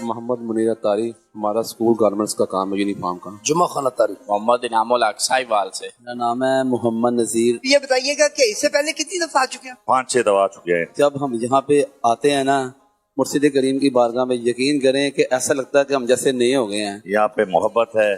محمد منیر اتاری، ہمارا school garments کا کام ہے، یونیفارم کا۔ جمعہ خان اتاری۔ محمد انعام الحق ساہیوال سے۔ میرا نام ہے محمد نذیر۔ یہ بتائیے گا کہ اس سے پہلے کتنی دفعہ آ چکے ہیں؟ 5-6 دفعہ آ چکے ہیں۔ جب ہم یہاں پہ آتے ہیں نا مرشد کریم کی بارگاہ میں، یقین کریں کہ ایسا لگتا ہے کہ ہم جیسے نئے ہو گئے ہیں۔ یہاں پہ محبت ہے،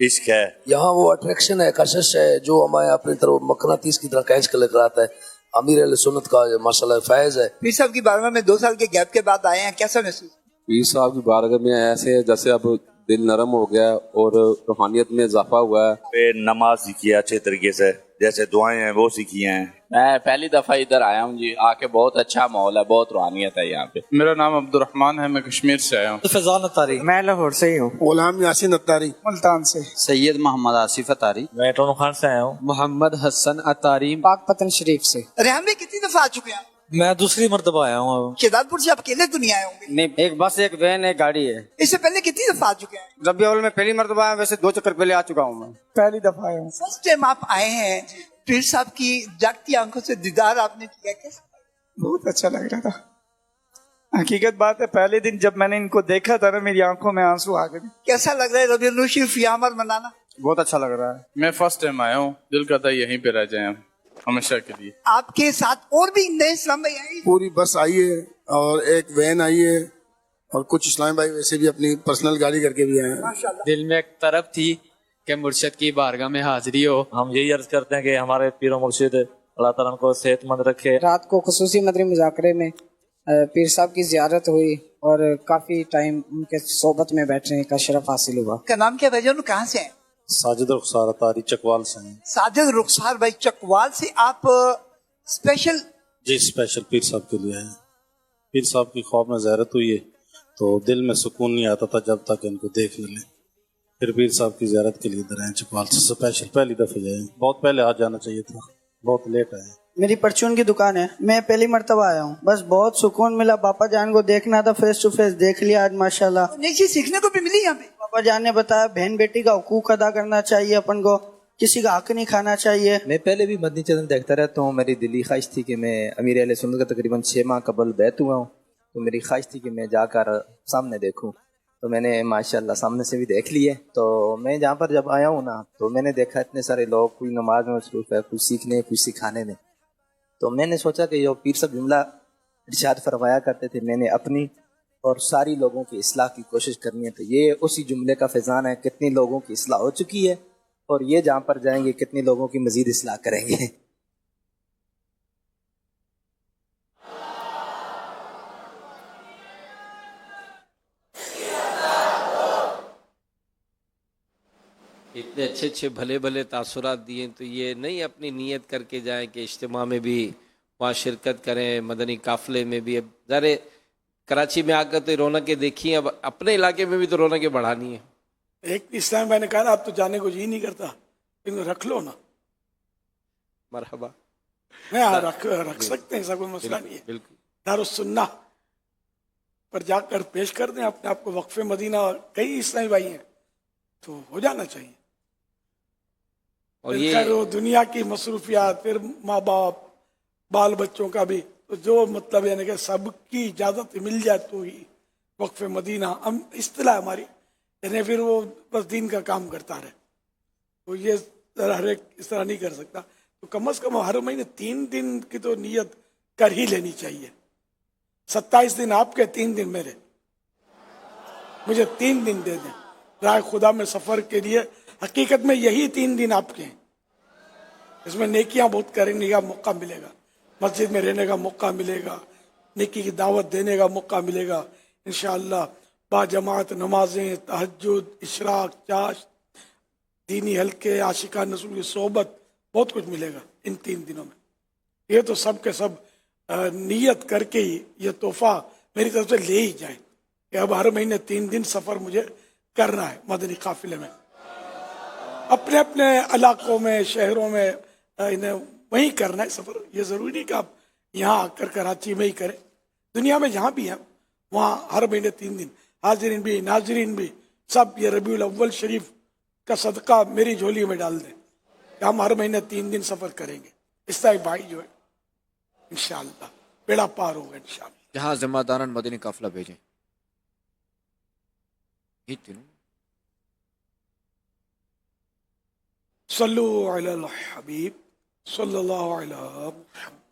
عشق ہے، یہاں وہ اٹریکشن ہے، کشش ہے جو ہمیں اپنی طرف مقناطیس کی طرح کھینچ کر لے کر آتا ہے۔ امیر اہل سنت کا ماشاءاللہ فیض ہے۔ پیر صاحب کی بارگاہ میں 2 سال کے گیپ کے بعد آئے ہیں، کیسا محسوس؟ پیر صاحب کی بارگاہ میں ایسے جیسے اب دل نرم ہو گیا اور روحانیت میں اضافہ ہوا ہے۔ پہ نماز سیکھی ہے اچھے طریقے سے، جیسے دعائیں ہیں وہ سیکھی ہیں۔ میں پہلی دفعہ ادھر آیا ہوں جی، آ کے بہت اچھا ماحول ہے، بہت روحانیت ہے یہاں پہ۔ میرا نام عبد الرحمان ہے، میں کشمیر سے آیا ہوں۔ فیضان اتاری، میں لاہور سے ہی ہوں۔ غلام یاسین اتاری، ملتان سے۔ سید محمد آصف اتاری، میں ٹونو خان سے آیا ہوں۔ محمد حسن اتاری، پاک پتن شریف سے۔ ریحان میں کتنی دفعہ آ چکے ہیں؟ میں دوسری مرتبہ آیا ہوں۔ شہزادپور سے آپ اکیلے دنیا آئے ہوں گے؟ نہیں، ایک بس ایک وین ایک گاڑی ہے۔ اس سے پہلے کتنی دفعہ آ چکے ہیں؟ ربیع الاول میں پہلی مرتبہ آیا، ویسے 2 چکر پہلے آ چکا ہوں میں۔ پہلی دفعہ آیا ہوں۔ فرسٹ ٹائم آپ آئے ہیں، پیر صاحب کی جاگتی آنکھوں سے دیدار آپ نے کیا، کیسا؟ بہت اچھا لگ رہا تھا۔ حقیقت بات ہے پہلے دن جب میں نے ان کو دیکھا تھا نا میری آنکھوں میں آنسو آ گئے۔ کیسا لگ رہا ہے ربیع الاول شریف یامر منانا؟ بہت اچھا لگ رہا ہے۔ میں فرسٹ ٹائم آیا ہوں، دل کرتا ہے یہیں پہ رہ جائیں ہم ہمیشہ کے لیے۔ آپ کے ساتھ اور بھی نئے اسلام بھائی آئے ہیں؟ پوری بس آئی ہے اور ایک وین آئی ہے اور کچھ اسلام بھائی ویسے بھی اپنی پرسنل گاڑی کر کے بھی آئے ہیں۔ ماشاءاللہ۔ دل میں ایک طرف تھی کہ مرشد کی بارگاہ میں حاضری ہو۔ ہم یہی عرض کرتے ہیں کہ ہمارے پیر و مرشد اللہ تعالیٰ ان کو صحت مند رکھے۔ رات کو خصوصی مدنی مذاکرے میں پیر صاحب کی زیارت ہوئی اور کافی ٹائم ان کے صحبت میں بیٹھنے کا شرف حاصل ہوا۔ کا نام کیا بھائی جان، کہاں سے ہیں؟ ساجد رخسار اتاری چکوال سے ہیں۔ ساجد رخسار بھائی چکوال سے، آپ اسپیشل؟ جی اسپیشل پیر صاحب کے لیے ہیں۔ پیر صاحب کی خواب میں زیارت ہوئی ہے تو دل میں سکون نہیں آتا تھا جب تک ان کو دیکھ نہ لیں، پھر پیر صاحب کی زیارت کے لیے ادھر آئے چکوال سے اسپیشل، پہلی دفعہ جائے۔ بہت پہلے آ جانا چاہیے تھا، بہت لیٹ آئے۔ میری پرچون کی دکان ہے، میں پہلی مرتبہ آیا ہوں، بس بہت سکون ملا۔ باپا جان کو دیکھنا تھا، فیس ٹو فیس دیکھ لیا آج ماشاءاللہ۔ نئی چیز سیکھنے کو بھی ملی یہاں پہ۔ باپا جان نے بتایا بہن بیٹی کا حقوق ادا کرنا چاہیے، اپن کو کسی کا حق نہیں کھانا چاہیے۔ میں پہلے بھی مدنی چینل دیکھتا رہتا ہوں، میری دلی خواہش تھی کہ میں امیر اہل سنت کا تقریباً 6 ماہ قبل بیعت ہوا ہوں، تو میری خواہش تھی کہ میں جا کر سامنے دیکھوں، تو میں نے ماشاءاللہ سامنے سے بھی دیکھ لیے۔ تو میں جہاں پر جب آیا ہوں نا تو میں نے دیکھا اتنے سارے لوگ، کوئی نماز میں مصروف ہے، کوئی سیکھنے کوئی سکھانے میں، تو میں نے سوچا کہ جو پیر صاحب جملہ ارشاد فرمایا کرتے تھے میں نے اپنی اور ساری لوگوں کی اصلاح کی کوشش کرنی ہے، تو یہ اسی جملے کا فیضان ہے۔ کتنی لوگوں کی اصلاح ہو چکی ہے اور یہ جہاں پر جائیں گے کتنی لوگوں کی مزید اصلاح کریں گے۔ اتنے اچھے اچھے بھلے بھلے تاثرات دیے، تو یہ نہیں اپنی نیت کر کے جائیں کہ اجتماع میں بھی وہاں شرکت کریں، مدنی قافلے میں بھی۔ اب ذرا کراچی میں آ کر تو رونقیں دیکھی، اب اپنے علاقے میں بھی تو رونقیں بڑھانی ہیں۔ ایک اسلام بھائی نے کہا نا اب تو جانے کو جی نہیں کرتا، لیکن رکھ لو نا۔ مرحبا، رکھ سکتے ہیں، ایسا کوئی مسئلہ نہیں ہے۔ بالکل دارالسنہ پر جا کر پیش کر دیں اپنے آپ کو وقف مدینہ، کئی اسلامی بھائی ہیں تو ہو جانا چاہیے۔ اور خیر وہ دنیا کی مصروفیات، پھر ماں باپ بال بچوں کا بھی، تو جو مطلب یعنی کہ سب کی اجازت مل جائے تو ہی وقف مدینہ ہم اصطلاح ہماری، یعنی پھر وہ بس دین کا کام کرتا رہے، تو یہ ہر ایک اس طرح نہیں کر سکتا۔ تو کم از کم ہر مہینے 3 دن کی تو نیت کر ہی لینی چاہیے۔ 27 دن آپ کے، 3 دن میرے، مجھے 3 دن دے دیں راہ خدا میں سفر کے لیے۔ حقیقت میں یہی 3 دن آپ کے ہیں، اس میں نیکیاں بہت کرنے کا موقع ملے گا، مسجد میں رہنے کا موقع ملے گا، نیکی کی دعوت دینے کا موقع ملے گا انشاءاللہ، با جماعت نمازیں، تہجد، اشراق، چاشت، دینی حلقے، عاشقان رسول کی صحبت، بہت کچھ ملے گا ان 3 دنوں میں۔ یہ تو سب کے سب نیت کر کے ہی یہ تحفہ میری طرف سے لے ہی جائیں کہ اب ہر مہینے 3 دن سفر مجھے کرنا ہے مدنی قافلے میں، اپنے اپنے علاقوں میں، شہروں میں انہیں وہیں کرنا ہے سفر۔ یہ ضروری نہیں کہ آپ یہاں آ کر کراچی میں ہی کریں، دنیا میں جہاں بھی ہیں وہاں ہر مہینے 3 دن، حاضرین بھی ناظرین بھی سب یہ ربیع الاول شریف کا صدقہ میری جھولی میں ڈال دیں کہ ہم ہر مہینے 3 دن سفر کریں گے۔ اس طرح بھائی جو ہے انشاءاللہ بیڑا پار ہوگا انشاءاللہ۔ جہاں ذمہ داران مدنی قافلہ بھیجیں۔ صلو علی الحبیب صلی اللہ علیہ وسلم.